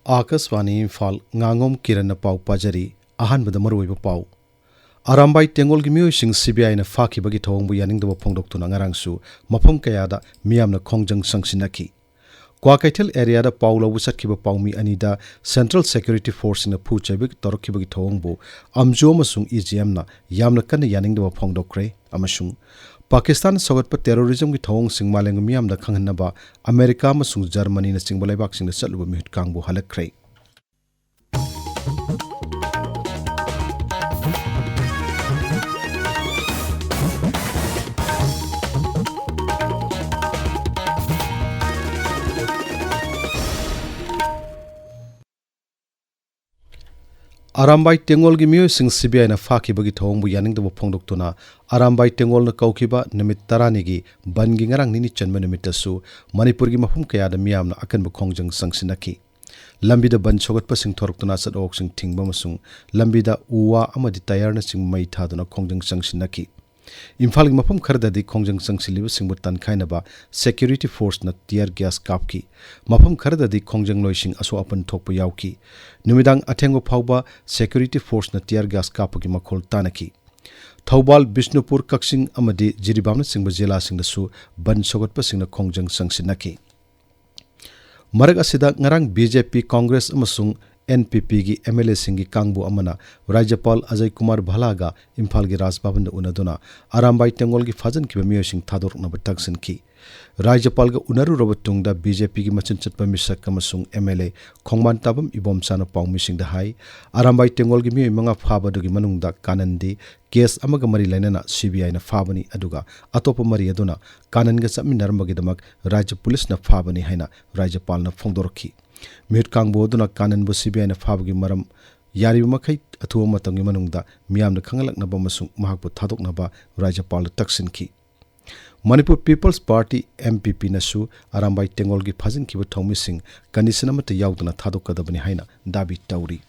Akaswani Imphal Ngangom Kiran na pau pajari ahanbada maruiba pau Arambai Tengol gi miyoi CBI na fakibagi thawngbu yaningdaba phongdoktuna ngarangsu mafam kayada miyamna khongjang sangsinaki Kwakaithel area da pau lawu satkiba paumi anida Central Security Force na phuchabik torokibagi thawngbu amjo amasung EGM na yamna kanna yaningdaba phongdokre amasung Pakistan sogatpa terrorism ki thawng sing maleng miyamda khanghanaba America amasung Germany na singba laibak singna chatluba mihut kangbu halakre Arambai Tengol gi miyoi sing CBI na fakibagi thawngbu yaningdaba phongdoktuna Arambai Tengol na kaukiba namit tarani gi bangi ngarang nini chanba namitasu Manipur gi mafum kayada miyamna akanba khongjang sangsinaki Lambida ban sogatpa sing thoroktuna sat ok sing thingba masung lambida uwa amadi tayar na sing mai thaduna khongjang sangsinaki Imphal gi mafam khardadi khongjang sangsiliba singbu tankhainaba security force na tear gas kapki mafam khardadi khongjang loising aso apan thokpa yauki numidang athengo phawba security force na tear gas kapki makhol tanaki Thawbal Bishnupur Kaksing amadi Jiribamna singba jela singdasu ban sogatpa singna khongjang sangsinaki Marag asida ngarang BJP Congress amasung NPP gi MLA singi kangbu amana Rajapal Ajay Kumar Bhalaga Imphal gi Rajbhavan unaduna Arambai Tengol gi fajan ki miyo sing thador na bataksin ki Rajapal ga unaru robotungda BJP gi machin chatpa misak kamasung MLA khongman tabam ibom chana pawmi sing da hai Arambai Tengol gi miyo manga phaba dugi manungda kanandi case amaga mari lainana CBI na phabani aduga atopa mari aduna kanan ga chapminarmagi damak Rajya Police na phabani haina Rajapal na phongdorki Mihut kangbo duna kanan bu CBI na phabagi maram yariba makai athuwa matangi manungda miyamna khangalaknaba masung mahakbu thadoknaba Rajapal taksinki Manipur People's Party MPP nasu Arambai Tengol gi phajin kiba thawmi sing condition amata yauduna thadokadabani haina dabi tauri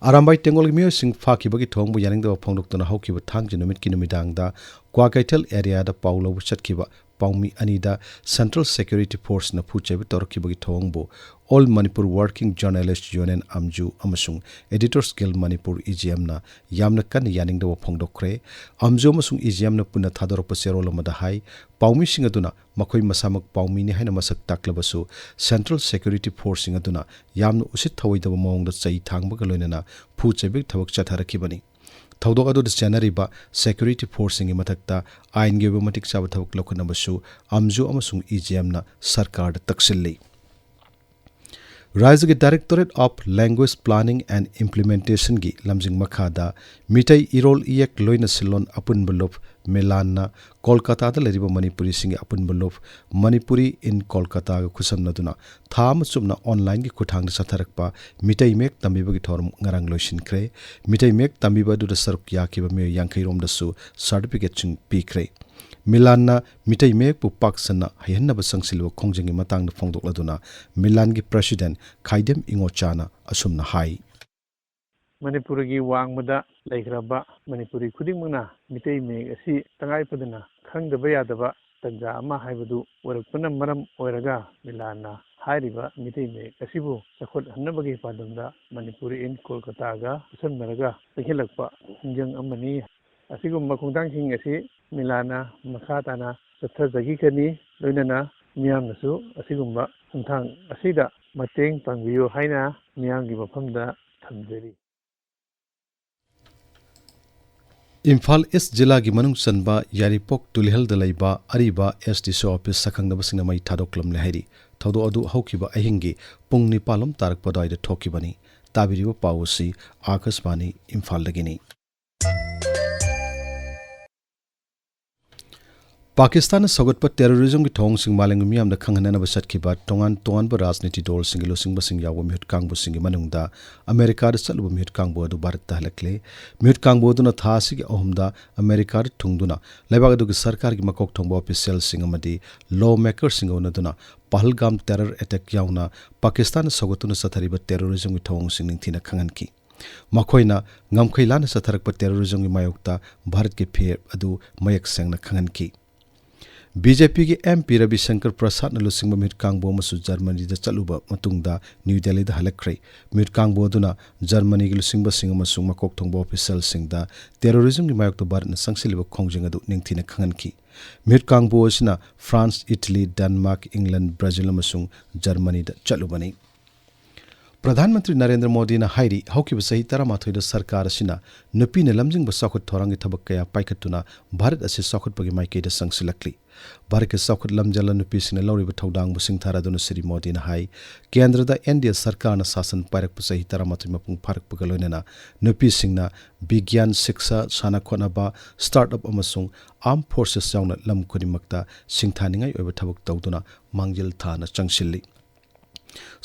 Arambai Tengol gi miyo sing fakibagi thawngbu yaningdaba phongdoktuna hawkiba thangji numit ki numidangda Kwakaithel area da paulo chatkiba Paumi Anida Central Security Force na phuchabi torokibagi thawngbu All Manipur Working Journalist Union Amju amasung Editors Guild Manipur EGM na yamna kan yaningdawa phongdokre Amju amasung EGM na puna thadorpa serol amada hai Paumi singaduna makhoi masamak Paumi ni haina masak taklabasu Central Security Force singaduna yamna usit thawaidaba mawngda chai thangbaga loinana phuchabi thawak chatharakibani Thawdok adu Janariba Security Force ingi mathakta ain gi matik chaba thawak lokanabasu Amju amasung EGM na sarkar taksilli Rajya Directorate of Language Planning and Implementation gi lamjing makhada mitai irol iyak loina silon apun bolof Melanna Kolkata da leriba Manipuri singi apun bolof Manipuri in Kolkata ga khusamnaduna tham chumna online gi khuthang da satharakpa mitai mek tambiba gi thorum ngarang loisin kre mitai mek tambiba du da saruk yakiba me yankai rom da su certificate chung pikre Milanna mitai mek pu paksana hayanna ba sangsilwa khongjingi matang da phongdokladuna Milan gi president Khaidem Ingochana asumna hai Manipur gi wangmada laikraba Manipuri khudingmana mitai meg asi tangai padana khangdaba yadaba tanja ama haibadu warakpana maram oiraga Milanna hairiba mitai meg asibu sakhot hannabagi padamda Manipuri in Kolkata ga usamnaraga takhilakpa khongjang amani asigumba khongtangking asi Milanna makhatana sathajagi kani loinana miyamnasu asigumba khongthang asida mateng pangbiyo haina miyamgi mafamda thamjari Imphal East Jilla gi manung sanba Yaripok Tulihal da laiba ariba SDC office sakhangdaba singna mai thadoklam le hairi thodo adu haukiba ahingi pung nipalom tarak padai da thokibani tabiriba pawsi Akaswani Imphal dagini Pakistan sogatpa terrorism ki thong sing maleng miyam da khanghanana ba satkiba tongan ba rajniti dol sing lo sing ba sing yawo mihut kangbu sing manungda America da chalu mihut kangbu adu Bharat ta halakle mihut kangbu duna tha sig ahumda America da thungduna laiba adu gi sarkar gi makok thongba official sing amadi lawmaker sing onaduna Pahalgam terror attack yauna Pakistan sogatuna sathariba terrorism ki thong sing ningthina khanganki Makhoina ngamkhailana satharakpa terrorism gi mayokta Bharat ki phe adu mayak sengna khanganki BJP की MP Ravi Shankar Prasad na lusingba mit kangbo masu Germany da chaluba matungda New Delhi da halakrai mit kangbo duna Germany gi lusingba singa masung makok thongba official singda terrorism gi mayok to bar na sangsiliba khongjing adu ningthina khangan ki mit kangbo sina France, Italy, Denmark, England, Brazil masung Germany da chalubani प्रधानमंत्री नरेंद्र मोदी ना हाइरी हौकी सही तरह माथोइद सरकार असिना नुपी ने लमजिंग बसाखुत थोरंगी थबक कया पाइखतुना भारत असे साखुत पगी माइकेद संगसिलकली भारत के साखुत लमजल नुपी सिने लौरिब थौदांग बुसिंग थारादुन श्री मोदी ना हाई केंद्र दा एनडीए सरकार ना शासन पारक सही तरह माथोइ मपुंग फारक पगलोइना नुपी सिंगना विज्ञान शिक्षा साना खोनाबा स्टार्टअप अमसुंग आर्म फोर्सेस यावना लम खुदिमक्ता सिंगथानिंगाई ओइब थबक तौदुना मांगजिल थाना चंगसिल्ली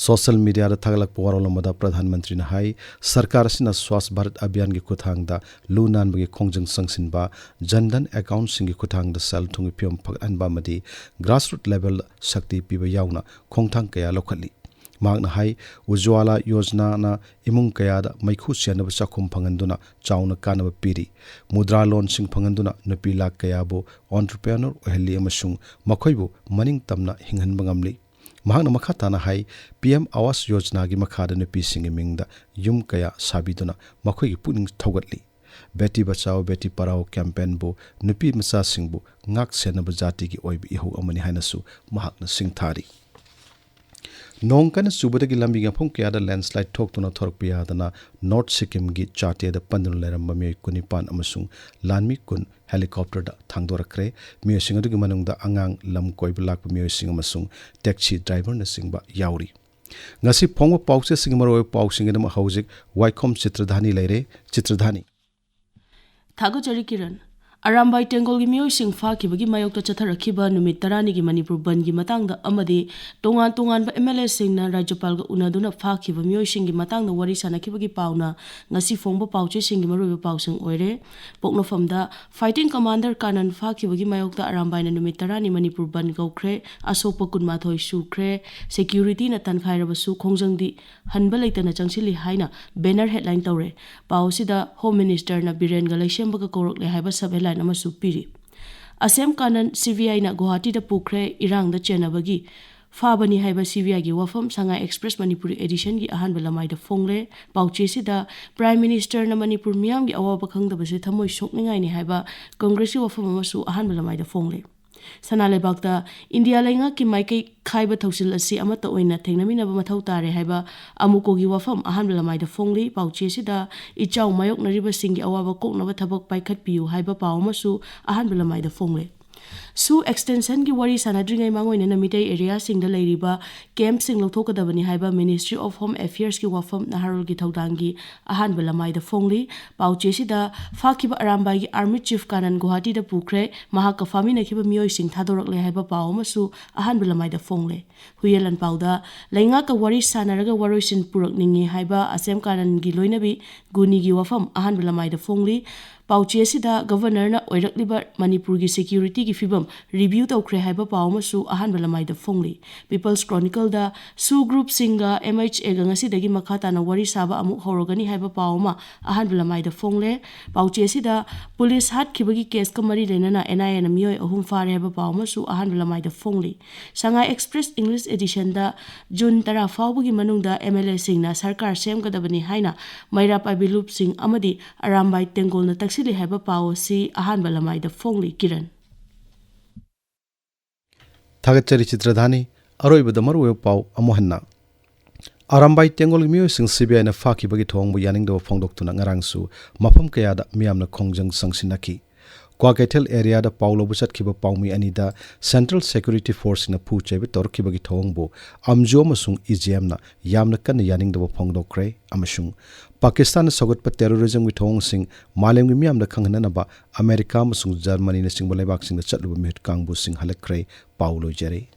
सोशल मीडिया थगलक पवारोलमदा प्रधानमंत्री ने हाई सरकार सिना स्वास्थ्य भारत अभियान की खुथांगदा लू नानबगी खोंजंग संगसिनबा जनधन अकाउंट सिंगी खुथांगदा सेल थुंगी पियम फगअनबा मदी ग्रासरूट लेवल शक्ति पिबा यावना खोंथांग कया लखली मागना हाई उज्ज्वला योजना ना इमुंग कयादा मैखु सेनब चाखुम फंगंदुना चाउना कानब पीरी मुद्रा लोन सिंग फंगंदुना नुपी लाख कयाबो एंटरप्रेन्योर ओहली अमसुंग मखोइबो मनिंग तमना हिंगहनबा ngamli महांगना मखा ताना हाई पीएम आवास योजना की मखाद नुपी सिंगी मिंगदा युम कया साबिदुना मखोई पुनिंग थौगतली बेटी बचाओ बेटी पढ़ाओ कैंपेन बो नुपी मचा सिंगबो ngak senaba jati ki oibi ihu amani hainasu mahakna singthari nong kan subadagi lambi ga phong kya da landslide thok tuna thork piya dana north sikkim gi chate da pandun leram bami kunipan amasung lanmi kun helicopter da thangdorakre mi singadu gi manung da angang lam koi blak mi sing amasung taxi driver na singba yauri ngasi phongwa pause singmaro pausing da hauzik Waikhom Chitradhani leire Chitradhani Thago Jari Kiran Arambai Tengol gi miyoi sing fa ki bagi mayok ta chatharakhiba numit tarani gi Manipur ban gi matang da amadi tongan ba MLA sing na Rajyapal ga unaduna fa ki ba miyoi sing gi matang da wari sana ki bagi pauna ngasi phongba pauche sing gi maroi ba pausing oire pokno famda fighting commander kanan fa ki bagi mayok ta Arambai na numit tarani Manipur ban gaukhre asopa kunma thoi sukre security na tan khaira ba su khongjang di hanba leitana changsili haina banner headline tawre pausida home minister na Biren ga laisem ba ka korok le haiba sab headline ama supiri asem kanan CVI na Guwahati da pukre irang da chenabagi fabani haiba CVI gi wafam Sangai Express Manipuri edition gi ahan balamai da fongle pauche si da prime minister na Manipur miyam gi awa bakhang da base thamoi sokningai ni haiba congress wafam ama su ahan balamai da fongle sanale bakta India lenga ki maike khaiba thausil asi amata oina thengnami na mathau tare haiba amuko gi wafam ahan lamai da fongli pauche si da ichau mayok nariba singi awaba kokna ba thabak paikhat piu haiba pawma su ahan lamai da fongle su extension gi wari sanadringai mangoina na mitai area sing da leiriba camp sing lothokadabani haiba Ministry of Home Affairs ki wafam naharul gi thaudangi ahan lamai da fongli pauche si da fakhiba Arambai gi army chief kanan Guwahati da pukre mahaka fami na khiba miyoi sing thadorak le haiba pawma su ahan lamai da fongle huyelan pauda leinga ka wari sanaraga waroisin purak ningi haiba asem kanan gi loinabi guni gi wafam ahan lamai da fongli pauche si da governor na oirakliba Manipur gi security gi fibam review tawkre haiba pawma su ahan lamai da fongli People's Chronicle da su group singa MHA ga ngasi dagi makhata na wari saba amu horogani haiba pawma ahan lamai da fongle pauche si da police hat khibagi case ka mari lena na NIA na miyoi ahum fare haiba pawma su ahan lamai da fongli Sangai Express English edition da June tara fawbugi manungda MLA sing na sarkar sem gadabani haina maira pabilup sing amadi Arambai Tengol na sili haiba paw si ahan balamai da fongli Kiran Thagachari Chitradhani aroi ba damaru paw amohanna Arambai Tengol miyoi sing CBI na faki bagi thongbu yaning do phongdok tuna ngarang su mafam kaya da miyam na khongjang sangsinaki Kwakethel area da Paulo busat khiba paumi anida Central Security Force na pu chebe tor khibagi thongbo amjo masung EGM na yamna kan yaning da phongdokre amasung Pakistan sogot pa terrorism wi thong sing malem gi miam da khangna na ba America masung Germany na sing bolai bak sing da chatlu mit kangbu sing halakre Paulo jere